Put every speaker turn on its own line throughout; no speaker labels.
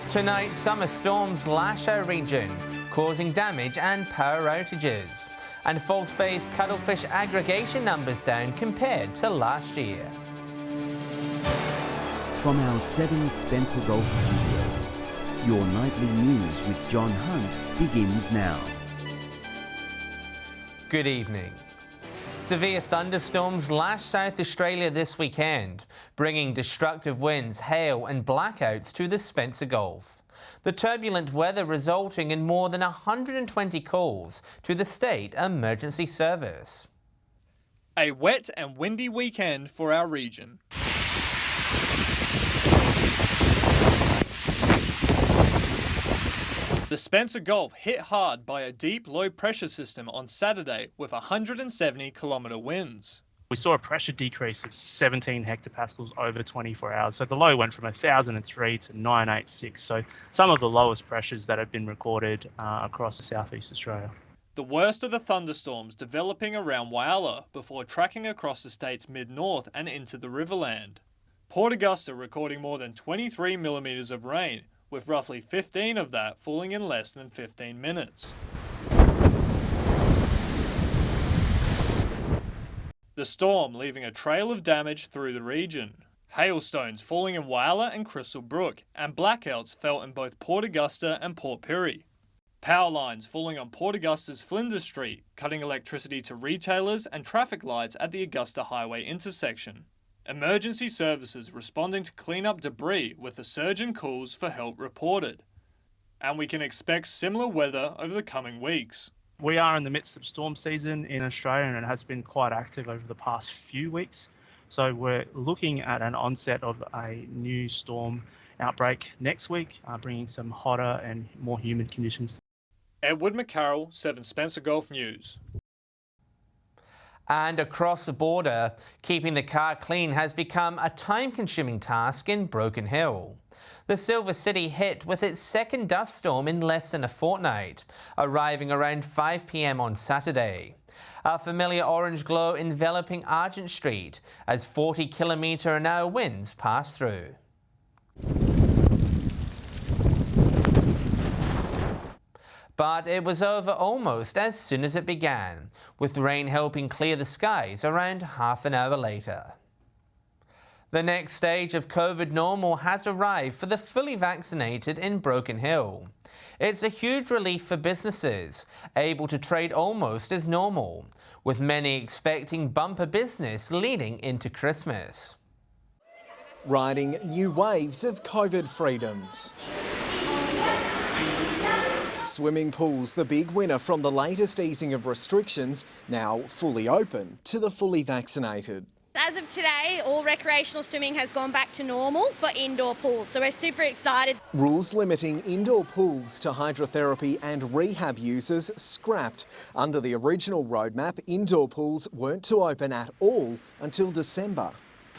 Tonight, summer storms lash our region, causing damage and power outages. And False Bay's cuttlefish aggregation numbers down compared to last year.
From our 7 Spencer Gulf studios, your nightly news with John Hunt begins now.
Good evening. Severe thunderstorms lashed South Australia this weekend, bringing destructive winds, hail and blackouts to the Spencer Gulf. The turbulent weather resulting in more than 120 calls to the State Emergency Service.
A wet and windy weekend for our region. The Spencer Gulf hit hard by a deep low pressure system on Saturday with 170 kilometre winds.
We saw a pressure decrease of 17 hectopascals over 24 hours. So the low went from 1,003 to 986. So some of the lowest pressures that have been recorded across southeast Australia.
The worst of the thunderstorms developing around Whyalla before tracking across the state's mid-north and into the Riverland. Port Augusta recording more than 23 millimetres of rain, with roughly 15 of that falling in less than 15 minutes. The storm leaving a trail of damage through the region. Hailstones falling in Whyalla and Crystal Brook, and blackouts felt in both Port Augusta and Port Pirie. Power lines falling on Port Augusta's Flinders Street, cutting electricity to retailers and traffic lights at the Augusta Highway intersection. Emergency services responding to clean up debris with a surge in calls for help reported. And we can expect similar weather over the coming weeks.
We are in the midst of storm season in Australia, and it has been quite active over the past few weeks. So we're looking at an onset of a new storm outbreak next week, bringing some hotter and more humid conditions.
Edward McCarroll, 7 Spencer Gulf News.
And across the border, keeping the car clean has become a time-consuming task in Broken Hill. The Silver City hit with its second dust storm in less than a fortnight, arriving around 5 p.m. on Saturday. A familiar orange glow enveloping Argent Street as 40-kilometre-an-hour winds pass through. But it was over almost as soon as it began, with rain helping clear the skies around half an hour later. The next stage of COVID normal has arrived for the fully vaccinated in Broken Hill. It's a huge relief for businesses, able to trade almost as normal, with many expecting bumper business leading into Christmas.
Riding new waves of COVID freedoms. Swimming pools, the big winner from the latest easing of restrictions, now fully open to the fully vaccinated.
As of today, all recreational swimming has gone back to normal for indoor pools, so we're super excited.
Rules limiting indoor pools to hydrotherapy and rehab users scrapped. Under the original roadmap, indoor pools weren't to open at all until December.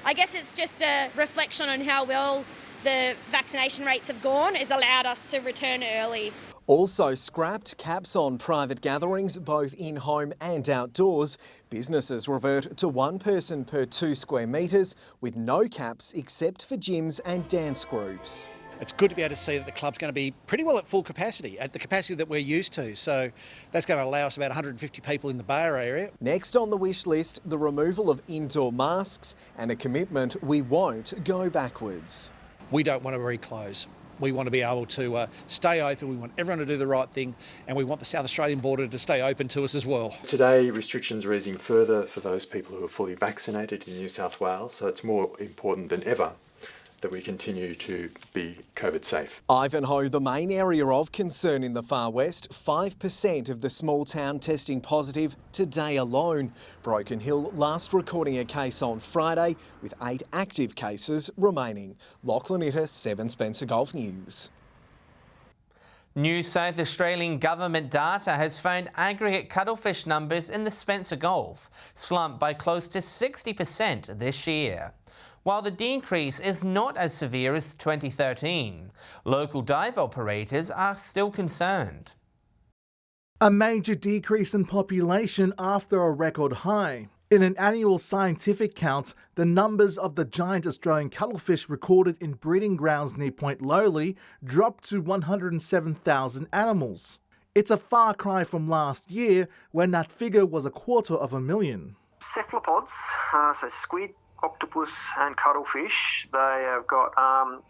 I guess it's just a reflection on how well the vaccination rates have gone, has allowed us to return early.
Also scrapped caps on private gatherings, both in-home and outdoors. Businesses revert to 1 person per 2 square metres, with no caps except for gyms and dance groups.
It's good to be able to see that the club's going to be pretty well at full capacity, at the capacity that we're used to. So that's going to allow us about 150 people in the Bayer area.
Next on the wish list, the removal of indoor masks and a commitment we won't go backwards.
We don't want to reclose. We want to be able to stay open. We want everyone to do the right thing, and we want the South Australian border to stay open to us as well.
Today, restrictions are easing further for those people who are fully vaccinated in New South Wales, so it's more important than ever that we continue to be COVID safe.
Ivanhoe, the main area of concern in the far west, 5% of the small town testing positive today alone. Broken Hill last recording a case on Friday, with 8 active cases remaining. Lachlan Itter, 7 Spencer Gulf News.
New South Australian government data has found aggregate cuttlefish numbers in the Spencer Gulf slumped by close to 60% this year. While the decrease is not as severe as 2013, local dive operators are still concerned.
A major decrease in population after a record high. In an annual scientific count, the numbers of the giant Australian cuttlefish recorded in breeding grounds near Point Lowly dropped to 107,000 animals. It's a far cry from last year, when that figure was 250,000.
Cephalopods, so squid, octopus and cuttlefish, they have got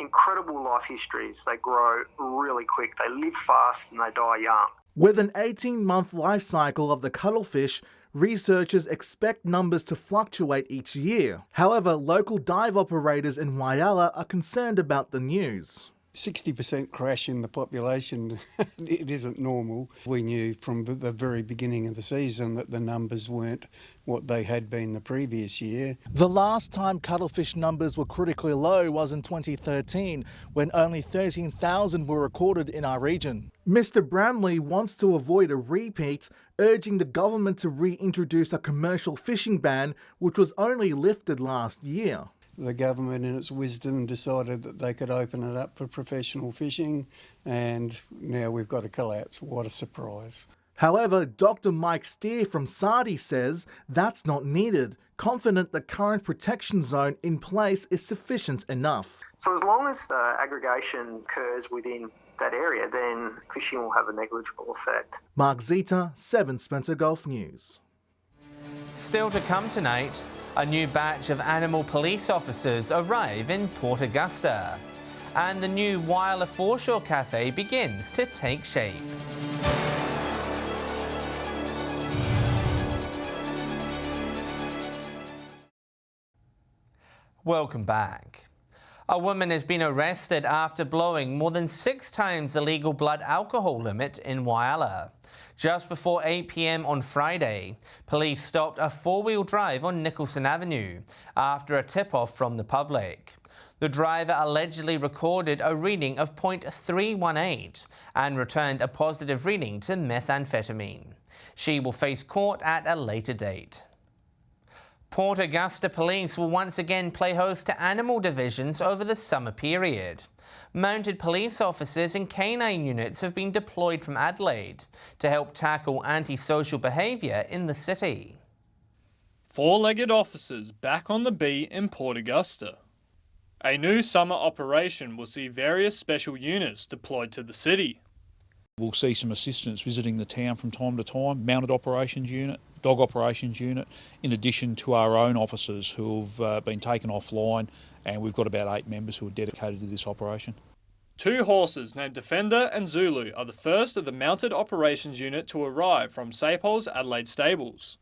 incredible life histories. They grow really quick, they live fast and they die young.
With an 18-month life cycle of the cuttlefish, researchers expect numbers to fluctuate each year. However, local dive operators in Whyalla are concerned about the news.
60% crash in the population, it isn't normal. We knew from the very beginning of the season that the numbers weren't what they had been the previous year.
The last time cuttlefish numbers were critically low was in 2013, when only 13,000 were recorded in our region. Mr. Bramley wants to avoid a repeat, urging the government to reintroduce a commercial fishing ban, which was only lifted last year.
The government, in its wisdom, decided that they could open it up for professional fishing, and now we've got a collapse. What a surprise.
However, Dr. Mike Steer from Sardi says that's not needed, confident the current protection zone in place is sufficient enough.
So as long as aggregation occurs within that area, then fishing will have a negligible effect.
Mark Zita, 7 Spencer Gulf News.
Still to come tonight, a new batch of animal police officers arrive in Port Augusta, and the new Whyalla Foreshore Cafe begins to take shape. Welcome back. A woman has been arrested after blowing more than 6 times the legal blood alcohol limit in Whyalla. Just before 8 p.m. on Friday, police stopped a 4-wheel drive on Nicholson Avenue after a tip-off from the public. The driver allegedly recorded a reading of .318 and returned a positive reading to methamphetamine. She will face court at a later date. Port Augusta Police will once again play host to animal divisions over the summer period. Mounted police officers and canine units have been deployed from Adelaide to help tackle antisocial behaviour in the city.
4-legged officers back on the beat in Port Augusta. A new summer operation will see various special units deployed to the city.
We'll see some assistants visiting the town from time to time, mounted operations unit, dog operations unit, in addition to our own officers who have been taken offline, and we've got about 8 members who are dedicated to this operation.
2 horses named Defender and Zulu are the first of the mounted operations unit to arrive from Sapol's Adelaide stables.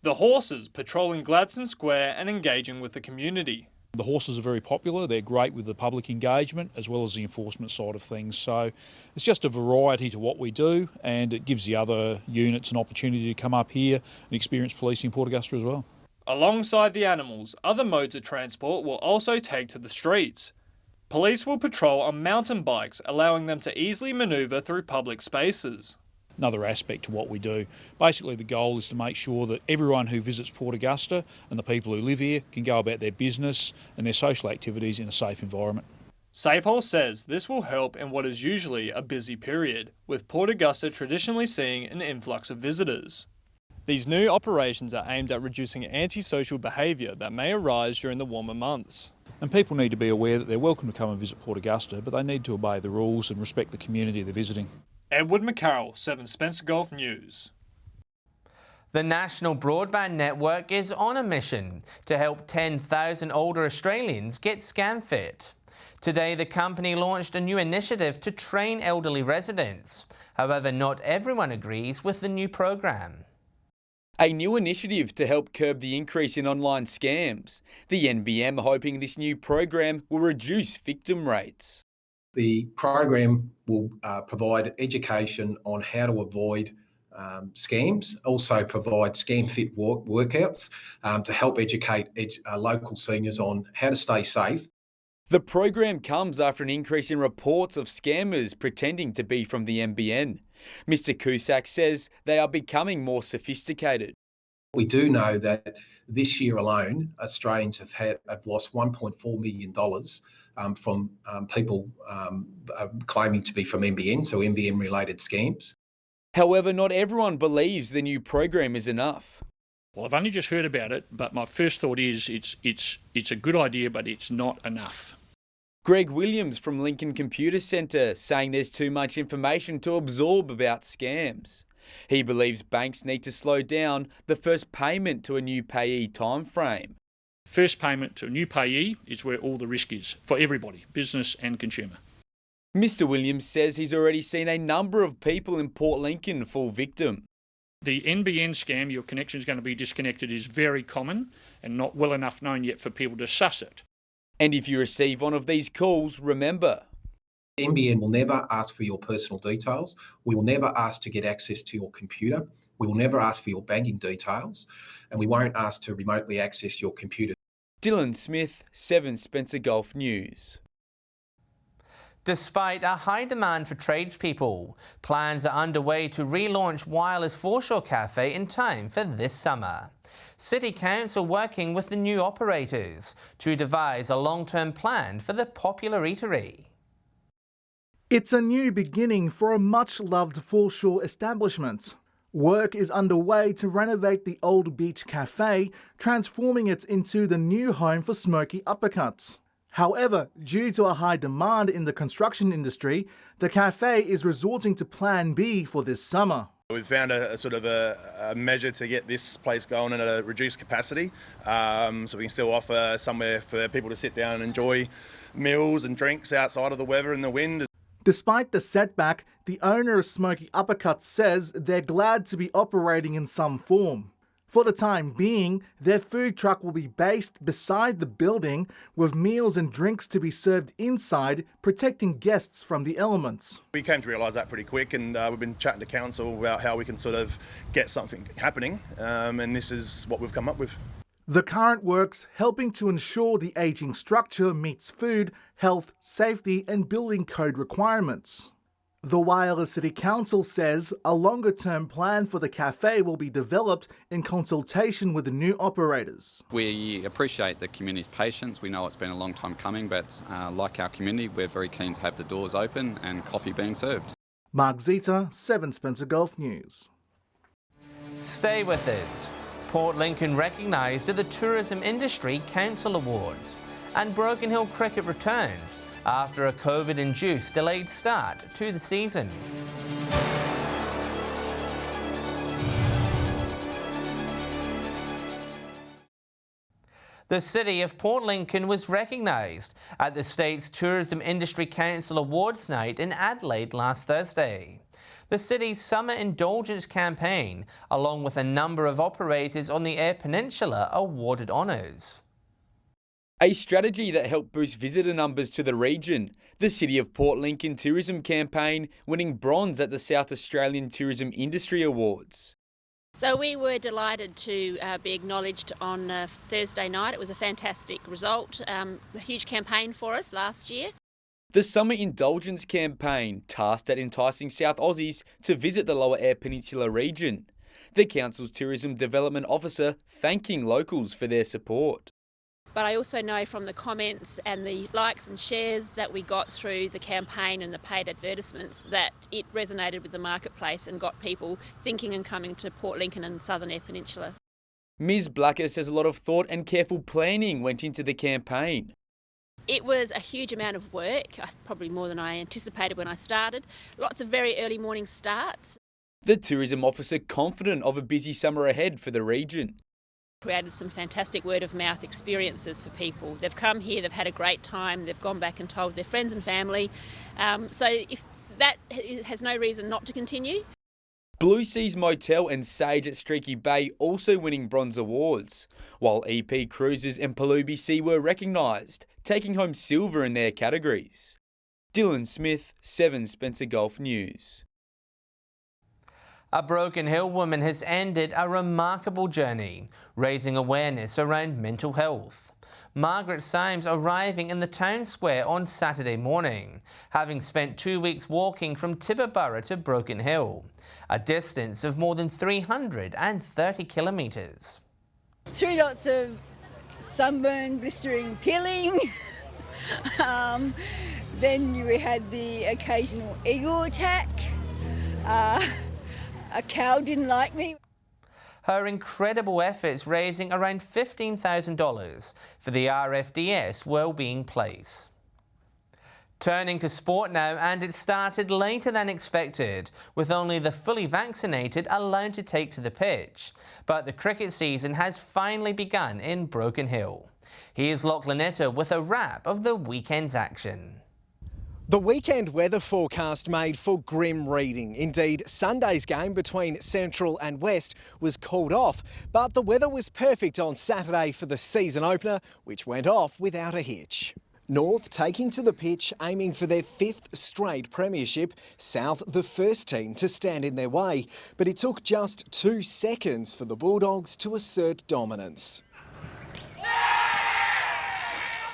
The horses patrolling Gladstone Square and engaging with the community.
The horses are very popular, they're great with the public engagement as well as the enforcement side of things, so it's just a variety to what we do, and it gives the other units an opportunity to come up here and experience policing in Port Augusta as well.
Alongside the animals, other modes of transport will also take to the streets. Police will patrol on mountain bikes, allowing them to easily manoeuvre through public spaces.
Another aspect to what we do. Basically the goal is to make sure that everyone who visits Port Augusta and the people who live here can go about their business and their social activities in a safe environment.
Sapol says this will help in what is usually a busy period, with Port Augusta traditionally seeing an influx of visitors. These new operations are aimed at reducing antisocial behaviour that may arise during the warmer months.
And people need to be aware that they're welcome to come and visit Port Augusta, but they need to obey the rules and respect the community they're visiting.
Edward McCarroll, 7 Spencer Gulf News.
The National Broadband Network is on a mission to help 10,000 older Australians get scam fit. Today, the company launched a new initiative to train elderly residents. However, not everyone agrees with the new program.
A new initiative to help curb the increase in online scams. The NBN are hoping this new program will reduce victim rates.
The program will provide education on how to avoid scams, also provide scam fit workouts to help educate local seniors on how to stay safe.
The program comes after an increase in reports of scammers pretending to be from the NBN. Mr. Cusack says they are becoming more sophisticated.
We do know that this year alone, Australians have lost $1.4 million from people claiming to be from NBN, so NBN-related scams.
However, not everyone believes the new program is enough.
Well, I've only just heard about it, but my first thought is it's a good idea, but it's not enough.
Greg Williams from Lincoln Computer Centre saying there's too much information to absorb about scams. He believes banks need to slow down the first payment to a new payee timeframe.
First payment to a new payee is where all the risk is for everybody, business and consumer.
Mr. Williams says he's already seen a number of people in Port Lincoln fall victim.
The NBN scam, your connection is going to be disconnected, is very common and not well enough known yet for people to suss it.
And if you receive one of these calls, remember,
NBN will never ask for your personal details. We will never ask to get access to your computer. We will never ask for your banking details, and we won't ask to remotely access your computer.
Dylan Smith, 7 Spencer Gulf News.
Despite a high demand for tradespeople, plans are underway to relaunch Whyala's Foreshore Cafe in time for this summer. City Council working with the new operators to devise a long-term plan for the popular eatery.
It's a new beginning for a much-loved foreshore establishment. Work is underway to renovate the old beach cafe, transforming it into the new home for Smoky Uppercuts. However, due to a high demand in the construction industry, the cafe is resorting to Plan B for this summer.
We've found a sort of a measure to get this place going at a reduced capacity, so we can still offer somewhere for people to sit down and enjoy meals and drinks outside of the weather and the wind.
Despite the setback, the owner of Smoky Uppercuts says they're glad to be operating in some form. For the time being, their food truck will be based beside the building, with meals and drinks to be served inside, protecting guests from the elements.
We came to realise that pretty quick, and we've been chatting to council about how we can sort of get something happening, and this is what we've come up with.
The current works helping to ensure the ageing structure meets food, health, safety and building code requirements. The Whyalla City Council says a longer-term plan for the cafe will be developed in consultation with the new operators.
We appreciate the community's patience. We know it's been a long time coming, but like our community, we're very keen to have the doors open and coffee being served.
Mark Zeta, 7 Spencer Gulf News.
Stay with us. Port Lincoln recognised at the Tourism Industry Council Awards, and Broken Hill Cricket returns after a COVID-induced delayed start to the season. The city of Port Lincoln was recognised at the state's Tourism Industry Council Awards night in Adelaide last Thursday. The city's summer indulgence campaign, along with a number of operators on the Eyre Peninsula, awarded honours.
A strategy that helped boost visitor numbers to the region, the City of Port Lincoln Tourism Campaign winning bronze at the South Australian Tourism Industry Awards.
So we were delighted to be acknowledged on Thursday night. It was a fantastic result, a huge campaign for us last year.
The Summer Indulgence Campaign tasked at enticing South Aussies to visit the Lower Eyre Peninsula region. The Council's Tourism Development Officer thanking locals for their support.
But I also know from the comments and the likes and shares that we got through the campaign and the paid advertisements that it resonated with the marketplace and got people thinking and coming to Port Lincoln and Southern Eyre Peninsula.
Ms Blacker says a lot of thought and careful planning went into the campaign.
It was a huge amount of work, probably more than I anticipated when I started. Lots of very early morning starts.
The tourism officer confident of a busy summer ahead for the region.
Created some fantastic word of mouth experiences for people. They've come here, they've had a great time, they've gone back and told their friends and family. So if that has no reason not to continue.
Blue Seas Motel and Sage at Streaky Bay also winning bronze awards, while EP Cruises and Palubi Sea were recognised, taking home silver in their categories. Dylan Smith, 7 Spencer Gulf News.
A Broken Hill woman has ended a remarkable journey, raising awareness around mental health. Margaret Symes arriving in the town square on Saturday morning, having spent 2 weeks walking from Tibooburra to Broken Hill, a distance of more than 330 kilometres.
Through lots of sunburn, blistering, peeling. Then we had the occasional ego attack. A cow didn't like me.
her incredible efforts raising around $15,000 for the RFDS Wellbeing Place. Turning to sport now, and it started later than expected, with only the fully vaccinated allowed to take to the pitch. But the cricket season has finally begun in Broken Hill. Here's Lachlan Netter with a wrap of the weekend's action.
The weekend weather forecast made for grim reading. Indeed, Sunday's game between Central and West was called off, but the weather was perfect on Saturday for the season opener, which went off without a hitch. North taking to the pitch, aiming for their 5th straight premiership. South the first team to stand in their way, but it took just 2 seconds for the Bulldogs to assert dominance.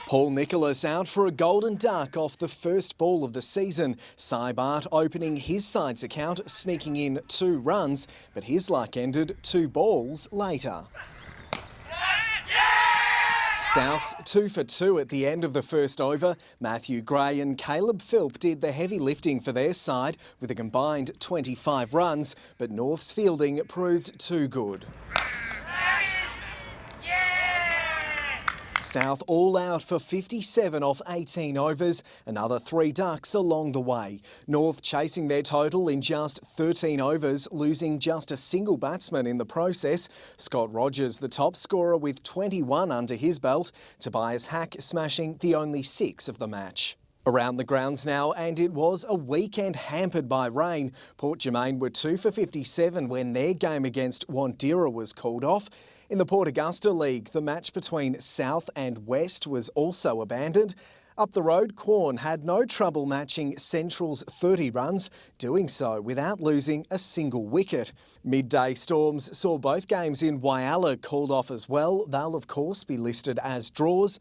Paul Nicholas out for a golden duck off the first ball of the season. Cy Bart opening his side's account, sneaking in 2 runs, but his luck ended 2 balls later. South's 2 for 2 at the end of the first over. Matthew Gray and Caleb Philp did the heavy lifting for their side with a combined 25 runs, but North's fielding proved too good. South all out for 57 off 18 overs, another 3 ducks along the way. North chasing their total in just 13 overs, losing just a single batsman in the process. Scott Rogers, the top scorer with 21 under his belt. Tobias Hack smashing the only 6 of the match. Around the grounds now, and it was a weekend hampered by rain. Port Germain were 2 for 57 when their game against Wandera was called off. In the Port Augusta League, the match between South and West was also abandoned. Up the road, Quorn had no trouble matching Central's 30 runs, doing so without losing a single wicket. Midday storms saw both games in Whyalla called off as well. They'll of course be listed as draws.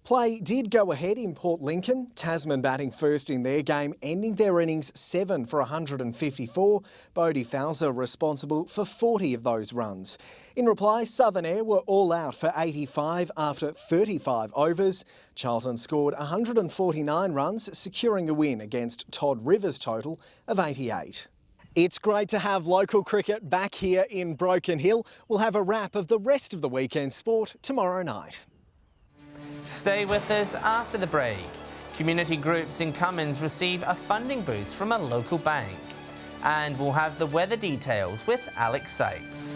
Play did go ahead in Port Lincoln, Tasman batting first in their game, ending their innings 7 for 154. Bodie Fowler responsible for 40 of those runs. In reply, Southern Air were all out for 85 after 35 overs. Charlton scored 149 runs, securing a win against Todd Rivers' total of 88. It's great to have local cricket back here in Broken Hill. We'll have a wrap of the rest of the weekend sport tomorrow night.
Stay with us after the break. Community groups in Cummins receive a funding boost from a local bank. And we'll have the weather details with Alex Sykes.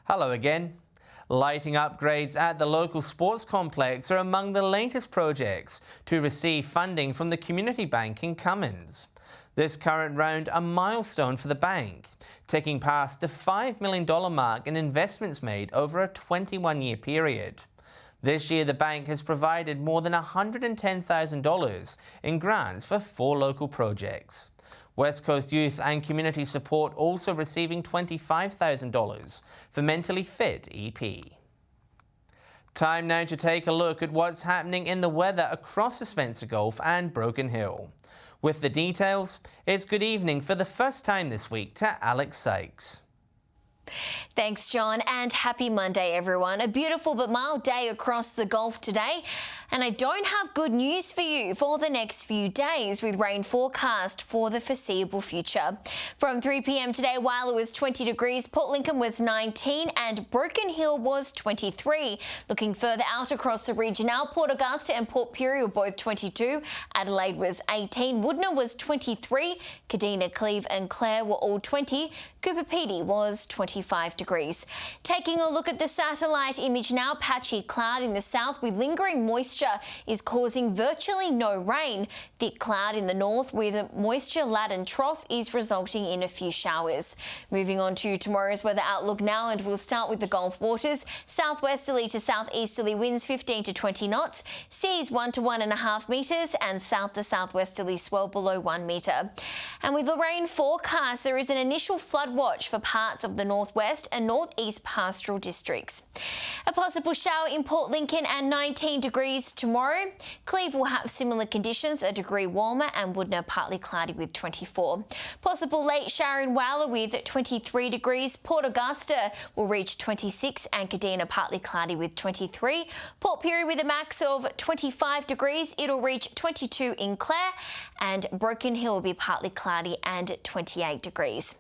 Hello again. Lighting upgrades at the local sports complex are among the latest projects to receive funding from the Community Bank in Cummins. This current round a milestone for the bank, taking past the $5 million mark in investments made over a 21-year period. This year, the bank has provided more than $110,000 in grants for 4 local projects. West Coast Youth and Community Support also receiving $25,000 for Mentally Fit EP. Time now to take a look at what's happening in the weather across the Spencer Gulf and Broken Hill. With the details, it's good evening for the first time this week to Alex Sykes.
Thanks, John, and happy Monday, everyone. A beautiful but mild day across the Gulf today. And I don't have good news for you for the next few days, with rain forecast for the foreseeable future. From 3 p.m. today, Whyalla was 20 degrees, Port Lincoln was 19 and Broken Hill was 23. Looking further out across the region now, Port Augusta and Port Pirie were both 22, Adelaide was 18, Woodna was 23, Kadina, Cleve and Clare were all 20, Cooper Pedy was 25 degrees. Taking a look at the satellite image now, patchy cloud in the south with lingering moisture is causing virtually no rain. Thick cloud in the north with a moisture-laden trough is resulting in a few showers. Moving on to tomorrow's weather outlook now, and we'll start with the Gulf waters. Southwesterly to southeasterly winds 15 to 20 knots, seas 1 to 1.5 metres and south to southwesterly swell below 1 metre. And with the rain forecast, there is an initial flood watch for parts of the north northwest and northeast pastoral districts. A possible shower in Port Lincoln and 19 degrees tomorrow. Cleve will have similar conditions, a degree warmer, and Woodner partly cloudy with 24. Possible late shower in Wowler with 23 degrees. Port Augusta will reach 26 and Kadina partly cloudy with 23. Port Pirie with a max of 25 degrees. It'll reach 22 in Clare, and Broken Hill will be partly cloudy and 28 degrees.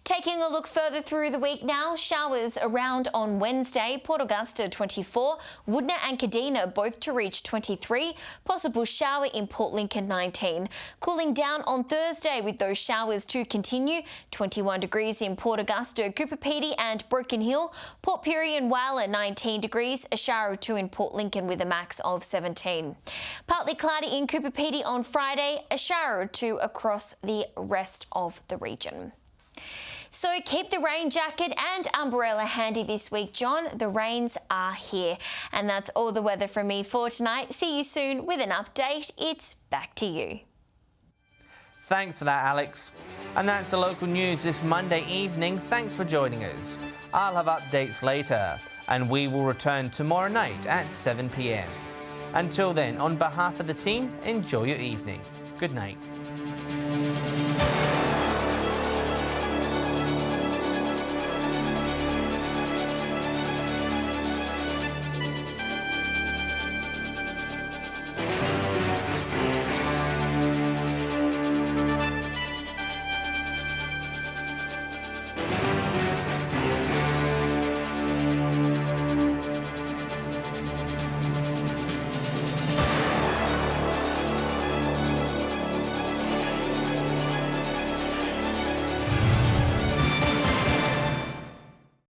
Taking a look further through the week now, showers around on Wednesday. Port Augusta 24, Woodner and Kadina both to reach 23. Possible shower in Port Lincoln 19. Cooling down on Thursday with those showers to continue. 21 degrees in Port Augusta, Cooper Pedy and Broken Hill. Port Pirie and Wowler 19 degrees. A shower or two in Port Lincoln with a max of 17. Partly cloudy in Cooper Pedy on Friday. A shower or two across the rest of the region. So keep the rain jacket and umbrella handy this week, John. The rains are here. And that's all the weather from me for tonight. See you soon with an update. It's back to you.
Thanks for that, Alex. And that's the local news this Monday evening. Thanks for joining us. I'll have updates later, and we will return tomorrow night at 7 p.m. Until then, on behalf of the team, enjoy your evening. Good night.